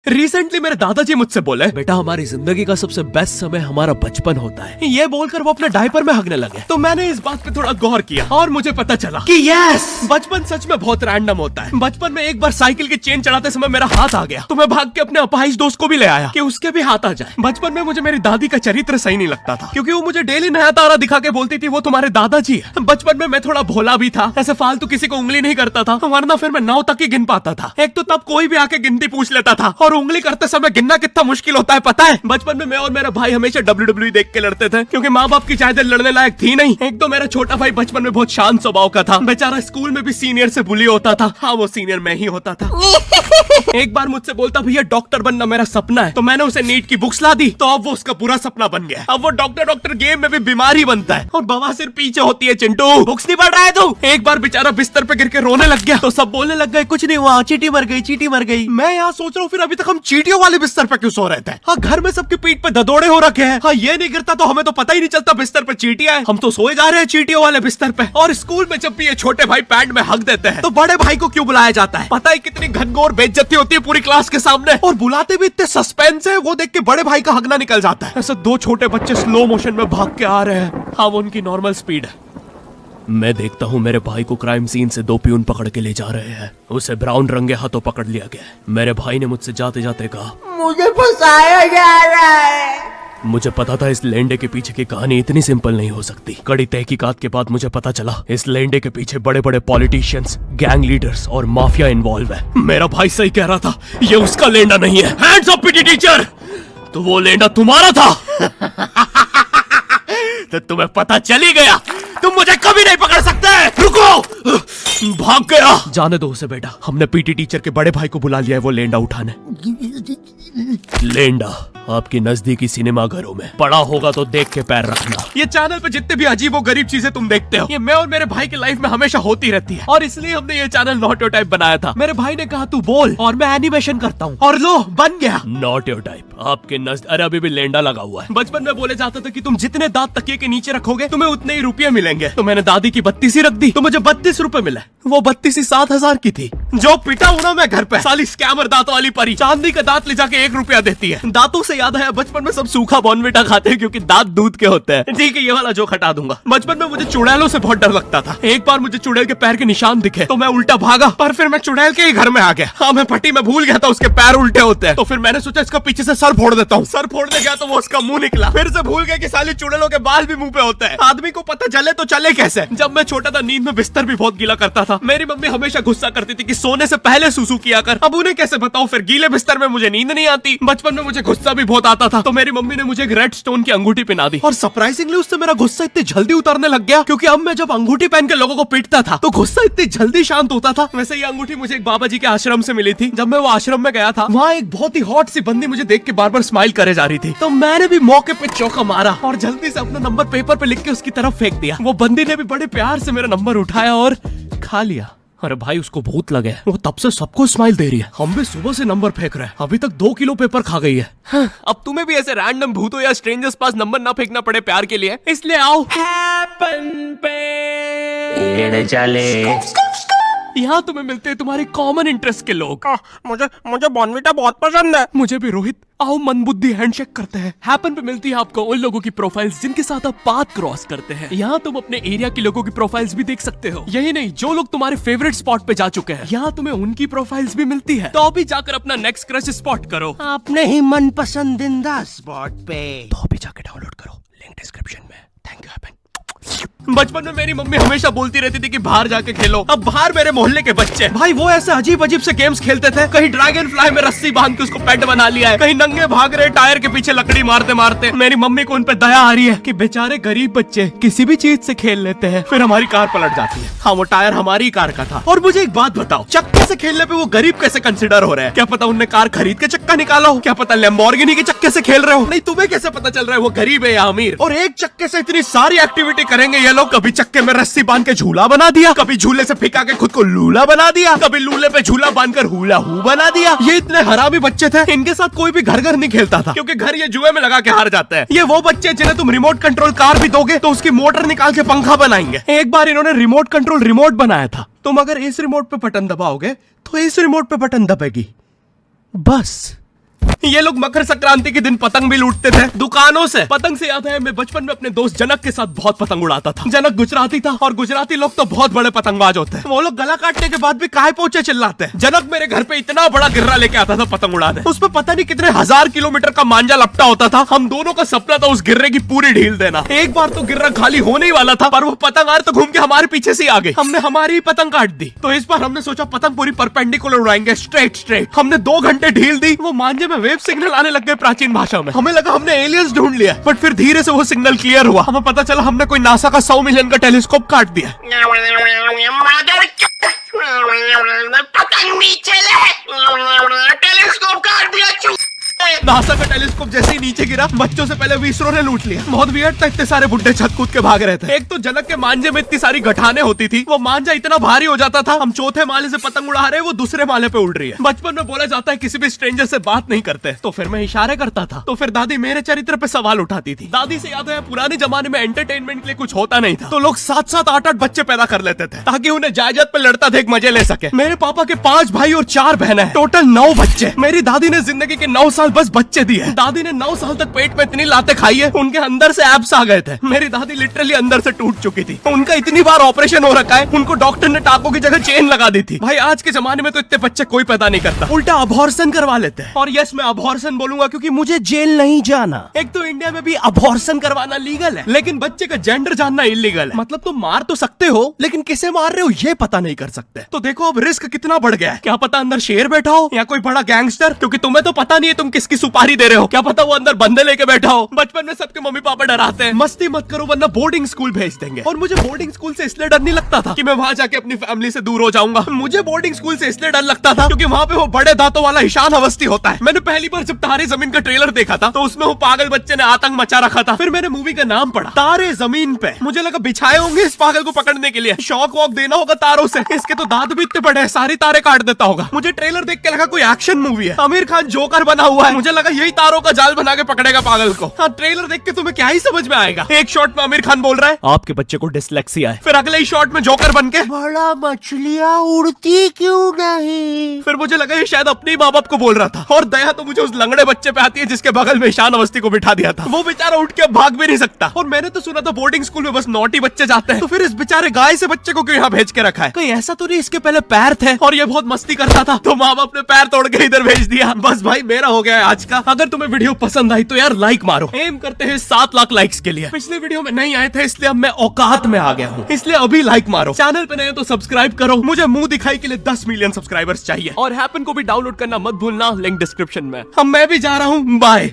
Recently मेरे दादाजी मुझसे बोले, बेटा हमारी जिंदगी का सबसे बेस्ट समय हमारा बचपन होता है। ये बोलकर वो अपने डायपर में हगने लगे। तो मैंने इस बात पे थोड़ा गौर किया और मुझे पता चला कि यस, बचपन सच में बहुत रैंडम होता है। बचपन में एक बार साइकिल की चेन चढ़ाते समय मेरा हाथ आ गया, तो मैं भाग के अपने अपाहिज दोस्त को भी ले आया कि उसके भी हाथ आ जाए। बचपन में मुझे मेरी दादी का चरित्र सही नहीं लगता था, क्योंकि वो मुझे डेली नया तारा दिखा के बोलती थी वो तुम्हारे दादाजी है। बचपन में मैं थोड़ा भोला भी था, ऐसे फालतू किसी को उंगली नहीं करता था, वरना फिर मैं 9 तक ही गिन पाता था। एक तो तब कोई भी आके गिनती पूछ लेता था, और उंगली करते समय गिनना कितना मुश्किल होता है पता है। बचपन में मैं और मेरा भाई हमेशा WWE देख के लड़ते थे, क्योंकि माँ बाप की चाहते लड़ने लायक थी नहीं। एक तो मेरा छोटा भाई बचपन में बहुत शांत स्वभाव का था, बेचारा स्कूल में भी सीनियर से बुली होता था। हाँ, वो सीनियर मैं ही होता था। एक बार मुझसे बोलता, भैया डॉक्टर बनना मेरा सपना है। तो मैंने उसे नीट की बुक्स ला दी, तो अब वो उसका पूरा सपना बन गया। अब वो डॉक्टर गेम में भी बीमारी बनता है, और बवासीर पीछे होती है। चिंटू बुक्स नहीं पढ़ रहा है तू? एक बार बेचारा बिस्तर पे गिर के रोने लग गया, तो सब बोलने लग गए कुछ नहीं हुआ, चींटी मर गई, चींटी मर गई। मैं यहाँ सोच रहा हूँ फिर अभी तक हम चींटियों वाले बिस्तर पे क्यों सो रहे थे? हाँ, घर में सबकी पीठ पे ददोड़े हो रखे हैं। हाँ, ये नहीं गिरता तो हमें तो पता ही नहीं चलता बिस्तर पे चींटियां हैं। हम तो सोए जा रहे हैं चींटियों वाले बिस्तर पे। और स्कूल में जब भी ये छोटे भाई पैंट में हक देते हैं, तो बड़े भाई को क्यों बुलाया जाता है? पता है कितनी घनघोर बेइज्जती होती है पूरी क्लास के सामने, और बुलाते भी इतने सस्पेंस है, वो देख के बड़े भाई का हगना निकल जाता है। ऐसे 2 छोटे बच्चे स्लो मोशन में भाग के आ रहे हैं। हाँ, वो उनकी नॉर्मल स्पीड है। मैं देखता हूँ मेरे भाई को क्राइम सीन से 2 पियून पकड़ के ले जा रहे हैं। उसे ब्राउन रंगे हाथों पकड़ लिया गया। मेरे भाई ने मुझसे जाते जाते कहा, मुझे फंसाया जा रहा है। मुझे पता था इस लेंडे के पीछे की कहानी इतनी सिंपल नहीं हो सकती। कड़ी तहकीकात के बाद मुझे पता चला इस लेंडे के पीछे बड़े बड़े पॉलिटिशियंस, गैंग लीडर्स और माफिया इन्वॉल्व है। मेरा भाई सही कह रहा था, ये उसका लेंडा नहीं है। हैंड्स अप पीटी टीचर, तो वो लेंडा तुम्हारा था। तो तुम्हें पता चल ही गया, तुम मुझे कभी नहीं पकड़ सकते। रुको, भाग गया। जाने दो उसे बेटा, हमने पीटी टीचर के बड़े भाई को बुला लिया है वो लेंडा उठाने। लेंडा आपकी नजदीकी सिनेमा घरों में पड़ा होगा तो देख के पैर रखना। ये चैनल पे जितने भी अजीब और गरीब चीजें तुम देखते हो, ये मैं और मेरे भाई की लाइफ में हमेशा होती रहती है, और इसलिए हमने ये चैनल नॉट योर टाइप बनाया था। मेरे भाई ने कहा तू बोल और मैं एनिमेशन करता हूँ, और लो बन गया नॉट योर टाइप। आपके अरे अभी भी लेंडा लगा हुआ है। बचपन में बोले जाता था कि तुम जितने दांत तकिए के नीचे रखोगे तुम्हें उतने ही रुपये मिलेंगे। तो मैंने दादी की 32 रख दी, तो मुझे 32 रुपए मिले। वो 32 7,000 की थी। जो पिटा हूं ना मैं घर पे, साली स्कैमर दांतों वाली परी, चांदी का दांत ले जाके 1 रुपया देती है। दांतों से याद है, बचपन में सब सूखा बॉर्नविटा खाते हैं क्योंकि दांत दूध के होते हैं। ठीक है, ये वाला जोक हटा दूंगा। बचपन में मुझे चुड़ैलों से बहुत डर लगता था। एक बार मुझे चुड़ैल के पैर के निशान दिखे तो मैं उल्टा भागा, पर फिर मैं चुड़ैल के ही घर में आ गया। हाँ, मैं पट्टी में भूल गया था उसके पैर उल्टे होते हैं, तो फिर मैंने सोचा इसका पीछे से सर फोड़ देता हूँ। सर फोड़ने गया तो वो उसका मुंह निकला। फिर से भूल गया कि साली चुड़ैलों के बाल भी मुंह पे होते हैं। आदमी को पता चले तो चले कैसे। जब मैं छोटा था नींद में बिस्तर भी बहुत गीला करता था। मेरी मम्मी हमेशा गुस्सा करती थी कि सोने से पहले सुसु किया कर। अब उन्हें कैसे बताऊं, फिर गीले बिस्तर में मुझे नींद नहीं आती। बचपन में मुझे गुस्सा भी बहुत आता था, तो मेरी मम्मी ने मुझे एक रेड स्टोन की अंगूठी पहना दी, और सरप्राइजिंगली उससे मेरा गुस्सा इतनी जल्दी उतरने लग गया, क्योंकि अब मैं जब अंगूठी पहन के लोगों को पीटता था तो गुस्सा इतनी जल्दी शांत होता था। वैसे ये अंगूठी मुझे एक बाबा जी के आश्रम से मिली थी। जब मैं वो आश्रम में गया था, वहाँ एक बहुत ही हॉट सी बंदी मुझे देख के बार बार स्माइल करे जा रही थी, तो मैंने भी मौके पे चौका मारा और जल्दी से अपना नंबर पेपर पे लिख के उसकी तरफ फेंक दिया। वो बंदी ने भी बड़े प्यार से मेरा नंबर उठाया और खा लिया। अरे भाई, उसको भूत लगे, वो तब से सबको स्माइल दे रही है। हम भी सुबह से नंबर फेंक रहे हैं, अभी तक 2 किलो पेपर खा गई है। हाँ, अब तुम्हें भी ऐसे रैंडम भूतों या स्ट्रेंजर्स पास नंबर ना फेंकना पड़े प्यार के लिए, इसलिए आओ हैपन पे चले। यहाँ तुम्हें मिलते हैं तुम्हारे कॉमन इंटरेस्ट के लोग। मुझे बॉर्नविटा बहुत पसंद है। मुझे भी रोहित। आओ मन बुद्धि हैंडशेक करते हैं। हैपन पे मिलती है आपको उन लोगों की प्रोफाइल्स जिनके साथ आप पाथ क्रॉस करते हैं। यहाँ तुम अपने एरिया के लोगों की प्रोफाइल्स भी देख सकते हो। यही नहीं, जो लोग तुम्हारे फेवरेट स्पॉट पे जा चुके हैं, यहाँ तुम्हें उनकी प्रोफाइल्स भी मिलती है। तो अभी जाकर अपना नेक्स्ट क्रश स्पॉट करो अपने ही मन पसंदीदा स्पॉट पे। तो अभी जाकर डाउनलोड करो, लिंक डिस्क्रिप्शन में। Thank you happen. बचपन में मेरी मम्मी हमेशा बोलती रहती थी कि बाहर जाके खेलो। अब बाहर मेरे मोहल्ले के बच्चे भाई वो ऐसे अजीब अजीब से गेम्स खेलते थे। कहीं ड्रैगन फ्लाई में रस्सी बांध के उसको पेट बना लिया है, कहीं नंगे भाग रहे टायर के पीछे लकड़ी मारते मारते। मेरी मम्मी को उन पे दया आ रही है कि बेचारे गरीब बच्चे किसी भी चीज से खेल लेते हैं, फिर हमारी कार पलट जाती है। हाँ, वो टायर हमारी कार का था। और मुझे एक बात बताओ, चक्के से खेलने पे वो गरीब कैसे कंसिडर हो रहे हैं? क्या पता उनने कार खरीद के चक्का निकाला हो, क्या पता लैम्बोर्गिनी के चक्के से खेल रहे हो। नहीं, तुम्हें कैसे पता चल रहा है वो गरीब है या अमीर? और एक चक्के से इतनी सारी एक्टिविटी करेंगे ये लोग। कभी चक्के में रस्सी बांध के झूला बना दिया, कभी झूले से फिका के खुद को लूला बना दिया, कभी लूले पे झूला बांधकर हुला हू बना दिया। ये इतने हरामी बच्चे थे, इनके साथ कोई भी घर नहीं खेलता था, क्योंकि घर ये जुए में लगा के हार जाते हैं। ये वो बच्चे जिन्हें तुम रिमोट कंट्रोल कार भी दोगे तो उसकी मोटर निकाल के पंखा बनाएंगे। एक बार इन्होंने रिमोट कंट्रोल रिमोट बनाया था। तुम अगर इस रिमोट पे बटन दबाओगे तो इस रिमोट पे बटन दबेगी, बस ये लोग मकर संक्रांति के दिन पतंग भी लूटते थे दुकानों से। पतंग से याद है मैं बचपन में अपने दोस्त जनक के साथ बहुत पतंग उड़ाता था। जनक गुजराती था और गुजराती लोग तो बहुत बड़े पतंगबाज होते हैं। वो लोग गला काटने के बाद भी काय पोचे चिल्लाते हैं। जनक मेरे घर पे इतना बड़ा गिर्रा लेके आता था पतंग उड़ाने। उसमें पता नहीं कितने 1000 किलोमीटर का मांझा लपटा होता था। हम दोनों का सपना था उस गिर्रे की पूरी ढील देना। एक बार तो गिर्रा खाली होने ही वाला था पर वो पतंगार तो घूम के हमारे पीछे से आ गई। हमने हमारी ही पतंग काट दी। तो इस बार हमने सोचा पतंग पूरी परपेंडिकुलर उड़ाएंगे, स्ट्रेट। हमने 2 घंटे ढील दी। वो मांझे में वेव सिग्नल आने लग गए प्राचीन भाषा में। हमें लगा हमने एलियंस ढूंढ लिया बट फिर धीरे से वो सिग्नल क्लियर हुआ। हमें पता चला हमने कोई नासा का 100 मिलियन का टेलीस्कोप काट दिया। पतंग नीचे ले, टेलीस्कोप काट दिया। नासा का टेलीस्कोप जैसे ही नीचे गिरा बच्चों से पहले विसरो ने लूट लिया। बहुत वियर्ड था, इतने सारे बुड्ढे छत कूद के भाग रहे थे। एक तो जनक के मांझे में इतनी सारी गठाने होती थी, वो मांझा इतना भारी हो जाता था। हम चौथे माले से पतंग उड़ा रहे, वो दूसरे माले पे उड़ रही है। बचपन में बोला जाता है किसी भी स्ट्रेंजर से बात नहीं करते, तो फिर मैं इशारे करता था। तो फिर दादी मेरे चरित्र पे सवाल उठाती थी। दादी से याद है पुराने जमाने में एंटरटेनमेंट के लिए कुछ होता नहीं था, तो लोग 7-7, 8-8 बच्चे पैदा कर लेते थे ताकि उन्हें जायदाद पे लड़ता देख मजे ले सके। मेरे पापा के 5 भाई और 4 बहनें हैं, टोटल 9 बच्चे। मेरी दादी ने जिंदगी के 9 साल बस बच्चे दिए। दादी ने 9 साल तक पेट में इतनी लाते खाई है, उनके अंदर से एब्स आ गए थे। मेरी दादी लिटरली अंदर से टूट चुकी थी। उनका इतनी बार ऑपरेशन हो रखा है, उनको डॉक्टर ने टाकों की जगह चेन लगा दी थी। भाई आज के जमाने में तो इतने बच्चे कोई पैदा नहीं करता, उल्टा अबॉर्शन करवा लेते हैं। और यस मैं अबॉर्शन बोलूंगा क्योंकि मुझे जेल नहीं जाना। एक तो इंडिया में भी अबॉर्शन करवाना लीगल है, लेकिन बच्चे का जेंडर जानना इलीगल है। मतलब तुम मार तो सकते हो लेकिन किसे मार रहे हो ये पता नहीं कर सकते। तो देखो अब रिस्क कितना बढ़ गया है। क्या पता अंदर शेर बैठा हो या कोई बड़ा गैंगस्टर, क्योंकि तुम्हें तो पता नहीं है तुम किसकी सुपारी दे रहे हो। क्या पता वो अंदर बंदे लेके बैठा हो। बचपन में सबके मम्मी पापा डराते हैं मस्ती मत करो वरना बोर्डिंग स्कूल भेज देंगे। और मुझे बोर्डिंग स्कूल से इसलिए डर नहीं लगता था कि मैं वहां जाके अपनी फैमिली से दूर हो जाऊंगा। मुझे बोर्डिंग स्कूल से इसलिए डर लगता था क्योंकि वहां पे वो बड़े दांतों वाला ईशान अवस्थी होता है। मैंने पहली बार जब तारे जमीन का ट्रेलर देखा था तो उसमें वो पागल बच्चे ने आतंक मचा रखा था। फिर मैंने मूवी का नाम पढ़ा तारे जमीन पे। मुझे लगा बिछाए होंगे इस पागल को पकड़ने के लिए, शॉक वॉक देना होगा तारों से। इसके तो दांत भी इतने बड़े हैं, सारी तारे काट देता होगा। मुझे ट्रेलर देख के लगा कोई एक्शन मूवी है, आमिर खान जोकर बना हुआ है। मुझे लगा यही तारों का जाल बना के पकड़ेगा पागल को। हाँ ट्रेलर देख के तुम्हें क्या ही समझ में आएगा। एक शॉट में आमिर खान बोल रहा है आपके बच्चे को डिसलेक्सिया है, फिर अगले ही शॉट में जोकर बन के बड़ा मछलियां उड़ती क्यों नहीं। फिर मुझे लगा ये शायद अपने माँ बाप को बोल रहा था। और दया तो मुझे उस लंगड़े बच्चे पे आती है जिसके बगल में ईशान अवस्थी को बिठा दिया था। वो बेचारा उठ के भाग भी नहीं सकता। और मैंने तो सुना था बोर्डिंग स्कूल में बस नॉटी बच्चे जाते हैं, तो फिर इस बेचारे गाय से बच्चे को क्यों यहाँ भेज के रखा है। कहीं ऐसा तो नहीं इसके पहले पैर थे और ये बहुत मस्ती करता था तो माँ बाप ने पैर तोड़ के इधर भेज दिया। बस भाई मेरा हो गया है आज का। अगर तुम्हें वीडियो पसंद आई तो यार लाइक मारो। एम करते हैं 7 लाख लाइक्स के लिए। पिछले वीडियो में नहीं आए थे इसलिए अब मैं औकात में आ गया हूँ, इसलिए अभी लाइक मारो। चैनल पे नए हो तो सब्सक्राइब करो। मुझे मुंह दिखाई के लिए 10 मिलियन सब्सक्राइबर्स चाहिए। और हैपन को भी डाउनलोड करना मत भूलना, लिंक डिस्क्रिप्शन में। अब मैं भी जा रहा हूँ, बाय।